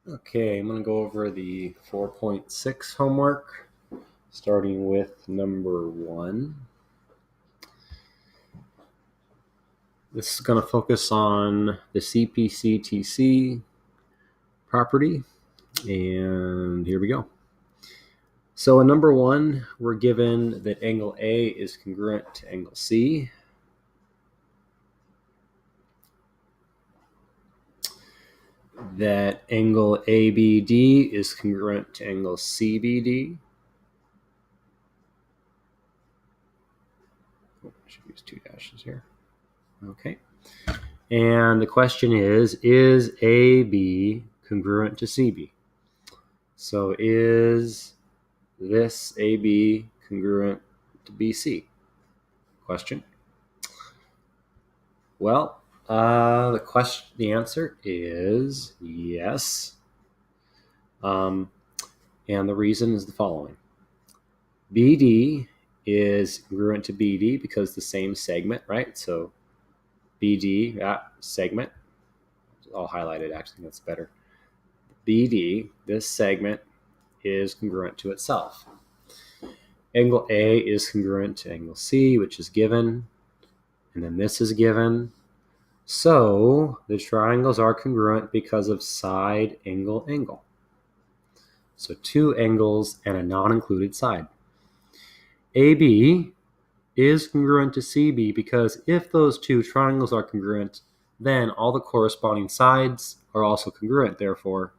Okay, I'm going to go over the 4.6 homework, starting with number 1. This is going to focus on the CPC-TC property, and here we go. So in number 1, we're given that angle A is congruent to angle C. That angle ABD is congruent to angle CBD. I should use 2 dashes here. Okay. And the question is AB congruent to CB? So is this AB congruent to BC? Question. Well, the answer is yes. And the reason is the following. BD is congruent to BD because the same segment, right? So BD, that segment, I'll highlight it actually, that's better. BD, this segment, is congruent to itself. Angle A is congruent to angle C, which is given, and then this is given. So the triangles are congruent because of side angle angle. So 2 angles and a non-included side. AB is congruent to CB because if those 2 triangles are congruent, then all the corresponding sides are also congruent. Therefore,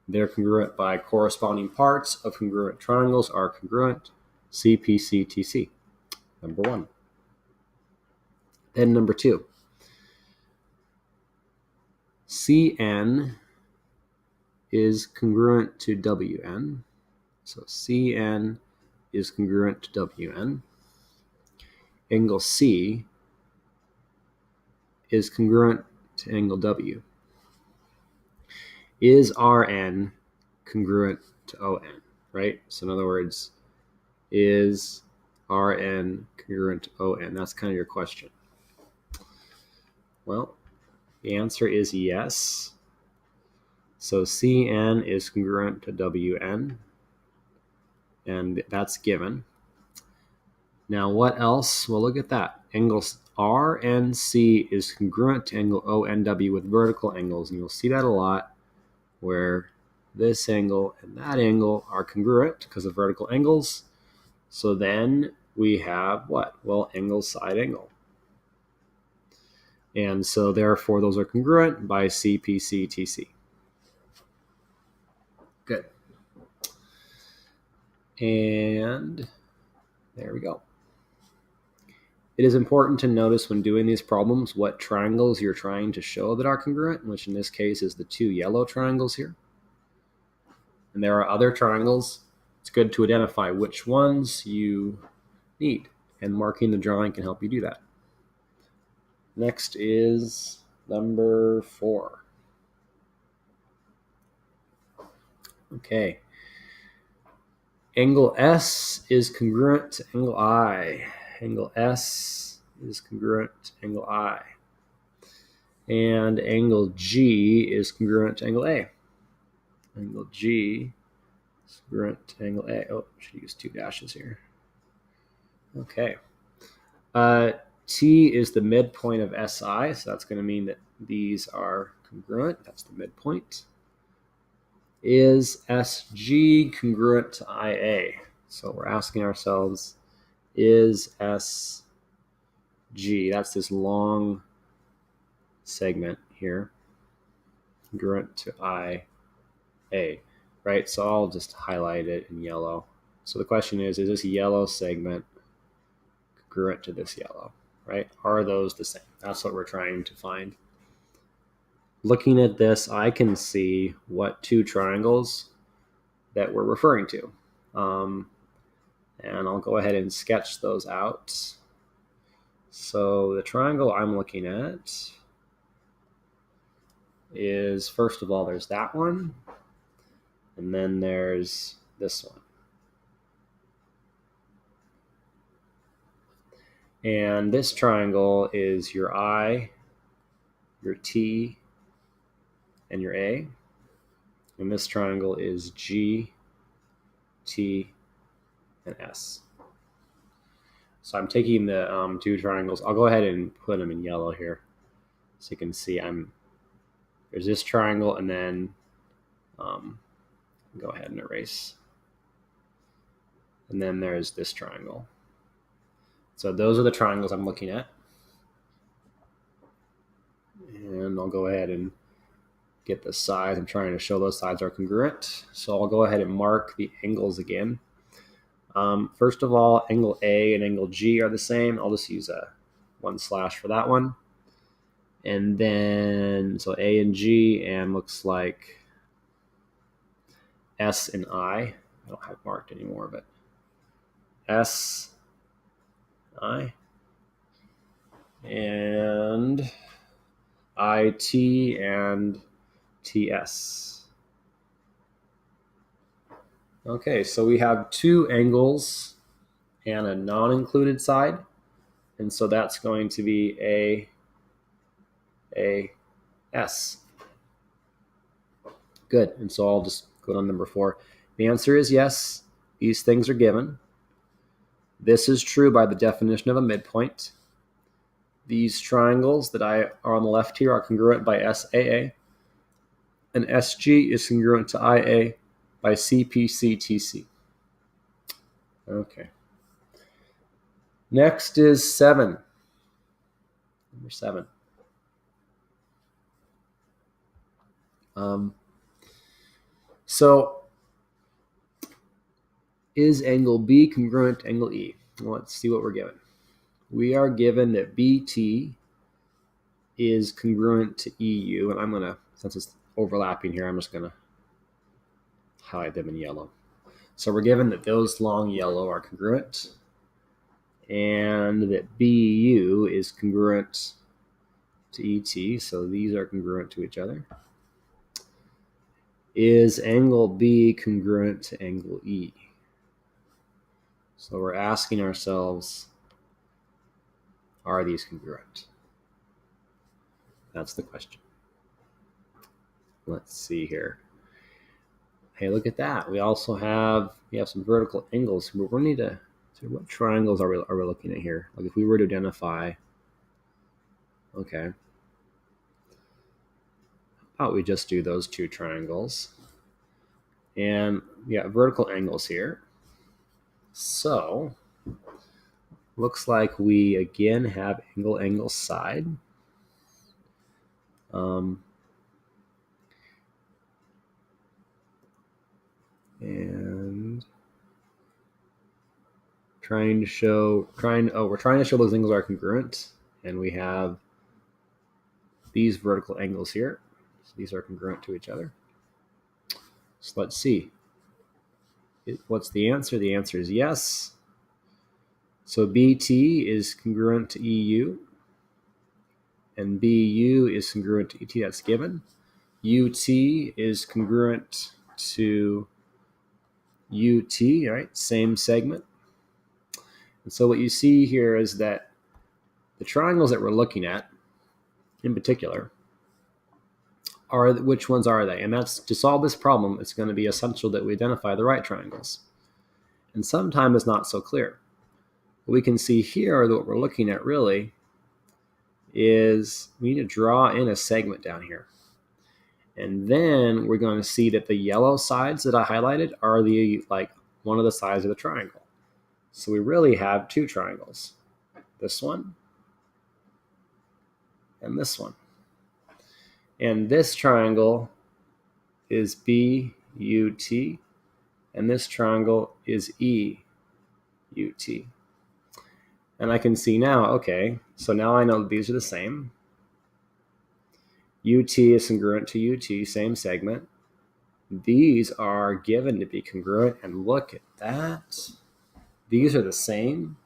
they're congruent by corresponding parts of congruent triangles are congruent. CPC-TC, number 1. Then number 2. CN is congruent to WN. So CN is congruent to WN. Angle C is congruent to angle W. Is RN congruent to ON, right? So in other words, is RN congruent to ON? That's kind of your question. Well, the answer is yes. So CN is congruent to WN, and that's given. Now, what else? Well, look at that. Angle RNC is congruent to angle ONW with vertical angles, and you'll see that a lot where this angle and that angle are congruent because of vertical angles. So then we have what? Well, angle side angle. And so therefore those are congruent by CPC-TC. Good. And there we go. It is important to notice when doing these problems what triangles you're trying to show that are congruent, which in this case is the 2 yellow triangles here. And there are other triangles. It's good to identify which ones you need, and marking the drawing can help you do that. Next is number 4. Okay. Angle S is congruent to angle I. Angle S is congruent to angle I. And angle G is congruent to angle A. Angle G is congruent to angle A. Oh, I should use 2 dashes here. Okay. T is the midpoint of SI, so that's going to mean that these are congruent. That's the midpoint. Is SG congruent to IA? So we're asking ourselves, is SG, that's this long segment here, congruent to IA, right? So I'll just highlight it in yellow. So the question is this yellow segment congruent to this yellow, right? Are those the same? That's what we're trying to find. Looking at this, I can see what 2 triangles that we're referring to. And I'll go ahead and sketch those out. So the triangle I'm looking at is, first of all, there's that one, and then there's this one. And this triangle is your I, your T, and your A. And this triangle is G, T, and S. So I'm taking the two triangles. I'll go ahead and put them in yellow here, so you can see there's this triangle, and then go ahead and erase. And then there's this triangle. So those are the triangles I'm looking at. And I'll go ahead and get the sides. I'm trying to show those sides are congruent. So I'll go ahead and mark the angles again. First of all, angle A and angle G are the same. I'll just use a 1/ for that one. And then, so A and G, and looks like S and I don't have marked anymore, but S, I, and IT and TS. Okay, so we have two angles and a non-included side. And so that's going to be A, S. Good. And so I'll just go on number 4. The answer is yes. These things are given. This is true by the definition of a midpoint. These triangles that are on the left here are congruent by SAA. And SG is congruent to IA by CPCTC. Okay. Next is 7. Number 7. So is angle B congruent to angle E? Well, let's see what we're given. We are given that BT is congruent to EU, and I'm going to, since it's overlapping here, I'm just going to highlight them in yellow. So we're given that those long yellow are congruent, and that BU is congruent to ET, so these are congruent to each other. Is angle B congruent to angle E? So we're asking ourselves, are these congruent? That's the question. Let's see here. Hey, look at that. We have some vertical angles. We need to, so what triangles are we looking at here? Like if we were to identify, okay, how about we just do those two triangles? And we got vertical angles here. So looks like we again have angle side. And we're trying to show those angles are congruent, and we have these vertical angles here. So these are congruent to each other. So let's see. What's the answer? The answer is yes. So BT is congruent to EU, and BU is congruent to ET. That's given. UT is congruent to UT, right? Same segment. And so what you see here is that the triangles that we're looking at, in particular, which ones are they? And that's, to solve this problem, it's going to be essential that we identify the right triangles. And sometimes it's not so clear. What we can see here, that what we're looking at really is we need to draw in a segment down here. And then we're going to see that the yellow sides that I highlighted are one of the sides of the triangle. So we really have two triangles, this one and this one. And this triangle is BUT, and this triangle is EUT. And I can see now, okay, so now I know that these are the same. UT is congruent to UT, same segment. These are given to be congruent, and look at that. These are the same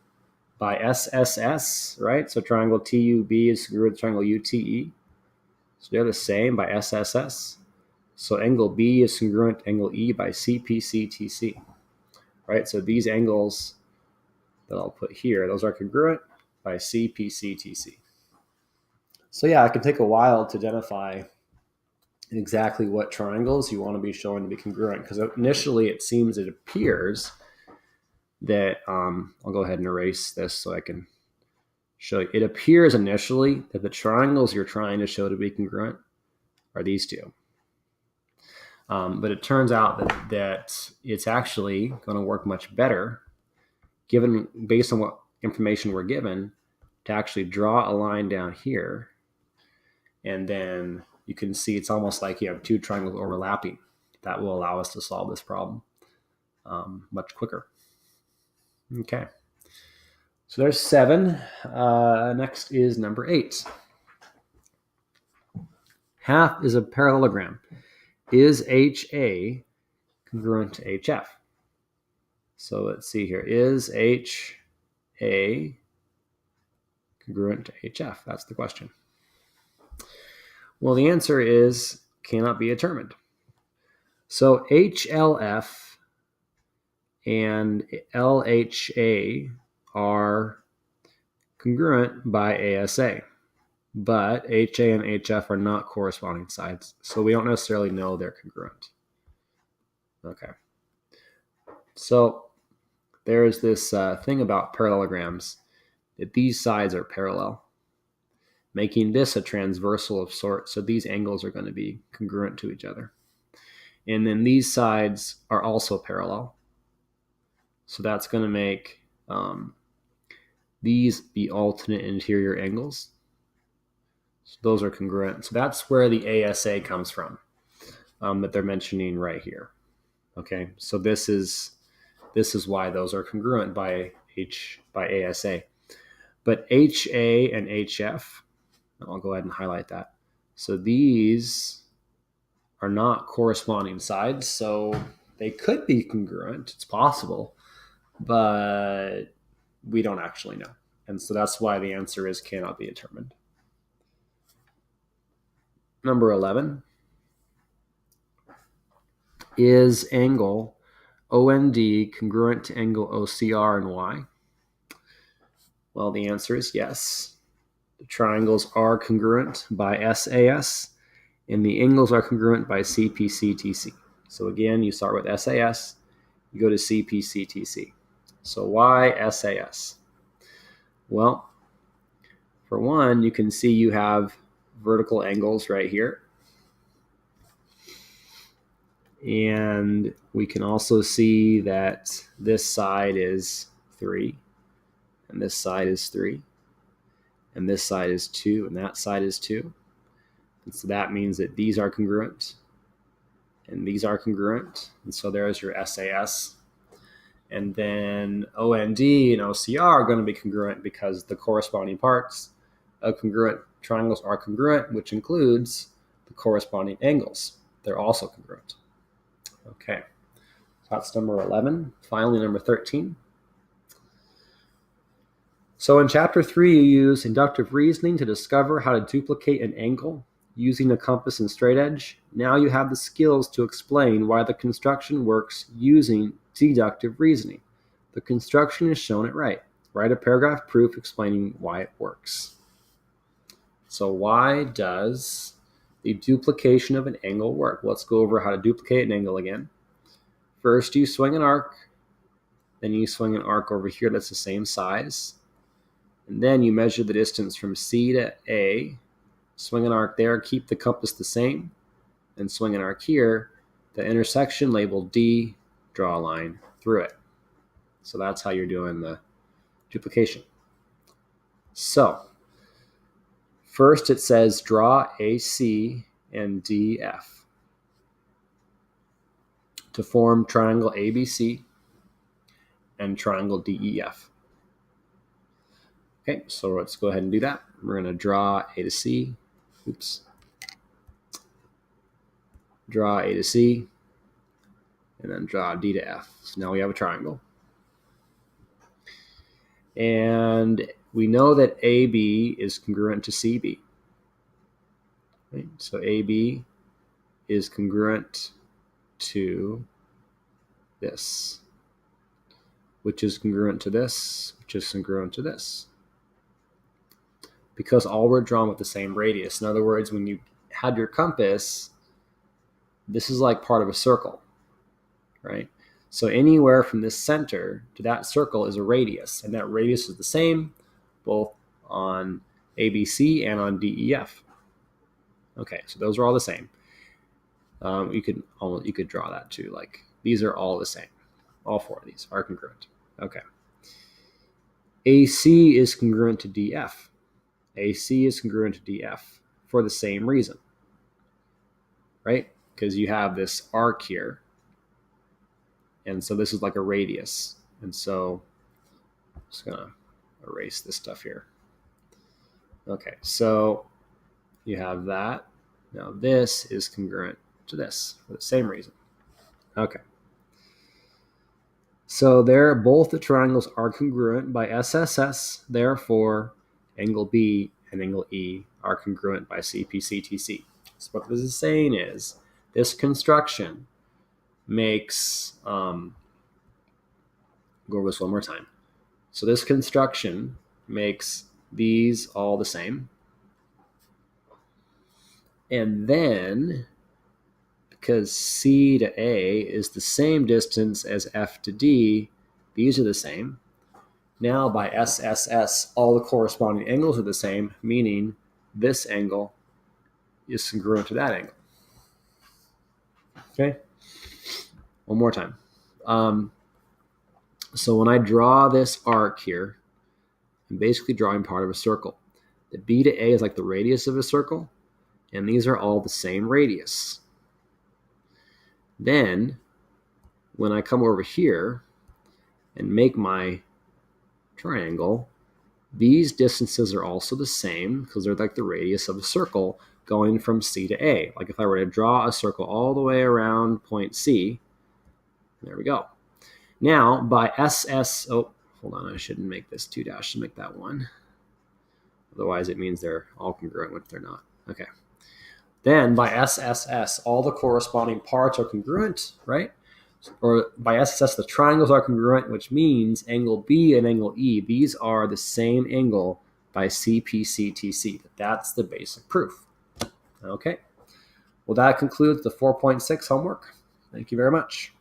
by SSS, right? So triangle TUB is congruent to triangle UTE. So they're the same by SSS. So angle B is congruent to angle E by CPCTC, right? So these angles that I'll put here, those are congruent by CPCTC. So yeah, it can take a while to identify exactly what triangles you want to be showing to be congruent, because initially it appears that I'll go ahead and erase this so I can show you. It appears initially that the triangles you're trying to show to be congruent are these two. But it turns out that it's actually going to work much better, based on what information we're given, to actually draw a line down here. And then you can see it's almost like you have two triangles overlapping. That will allow us to solve this problem much quicker. Okay. So there's 7. Next is number 8. Half is a parallelogram. Is HA congruent to HF? So let's see here. Is HA congruent to HF? That's the question. Well, the answer is cannot be determined. So HLF and LHA are congruent by ASA, but HA and HF are not corresponding sides, so we don't necessarily know they're congruent. Okay. So there's this thing about parallelograms, that these sides are parallel, making this a transversal of sorts, so these angles are going to be congruent to each other. And then these sides are also parallel, so that's going to make these be alternate interior angles. So those are congruent. So that's where the ASA comes from, that they're mentioning right here. Okay, so this is why those are congruent by ASA. But HA and HF, I'll go ahead and highlight that. So these are not corresponding sides, so they could be congruent. It's possible, but we don't actually know. And so that's why the answer is cannot be determined. Number 11. Is angle OND congruent to angle OCR and Y? Well, the answer is yes. The triangles are congruent by SAS, and the angles are congruent by CPCTC. So again, you start with SAS, you go to CPCTC. So why SAS? Well, for one, you can see you have vertical angles right here. And we can also see that this side is 3, and this side is 3, and this side is 2, and that side is 2. And so that means that these are congruent, and these are congruent. And so there's your SAS. And then OND and OCR are going to be congruent because the corresponding parts of congruent triangles are congruent, which includes the corresponding angles. They're also congruent. Okay, so that's number 11. Finally, number 13. So in chapter 3, you use inductive reasoning to discover how to duplicate an angle using a compass and straight edge. Now you have the skills to explain why the construction works using deductive reasoning. The construction is shown at right. Write a paragraph proof explaining why it works. So why does the duplication of an angle work? Let's go over how to duplicate an angle again. First, you swing an arc. Then you swing an arc over here that's the same size. And then you measure the distance from C to A. Swing an arc there, keep the compass the same. And swing an arc here. The intersection labeled D, draw a line through it. So that's how you're doing the duplication. So first it says draw AC and DF to form triangle ABC and triangle DEF. Okay, so let's go ahead and do that. We're going to draw A to C. Oops. Draw A to C, and then draw D to F. So now we have a triangle. And we know that AB is congruent to CB. Right? So AB is congruent to this, which is congruent to this, which is congruent to this. Because all were drawn with the same radius. In other words, when you had your compass, this is like part of a circle, right? So anywhere from this center to that circle is a radius, and that radius is the same both on ABC and on DEF. Okay, so those are all the same. You could draw that too. Like these are all the same. All four of these are congruent. Okay. AC is congruent to DF. AC is congruent to DF for the same reason, right? Because you have this arc here, and so this is like a radius. And so I'm just gonna erase this stuff here. Okay, so you have that. Now this is congruent to this for the same reason. Okay. So there, both the triangles are congruent by SSS. Therefore, angle B and angle E are congruent by CPCTC. So what this is saying is this construction makes, go over this one more time. So this construction makes these all the same. And then, because C to A is the same distance as F to D, these are the same. Now by SSS, all the corresponding angles are the same, meaning this angle is congruent to that angle. Okay? One more time. So when I draw this arc here, I'm basically drawing part of a circle. The B to A is like the radius of a circle, and these are all the same radius. Then, when I come over here and make my triangle, these distances are also the same because they're like the radius of a circle going from C to A. Like if I were to draw a circle all the way around point C, there we go. Now by SS, oh, hold on, I shouldn't make this 2 dash to make that 1. Otherwise it means they're all congruent, which they're not. Okay. Then by SSS, all the corresponding parts are congruent, right? Or by SSS, the triangles are congruent, which means angle B and angle E, these are the same angle by CPCTC. That's the basic proof. Okay. Well, that concludes the 4.6 homework. Thank you very much.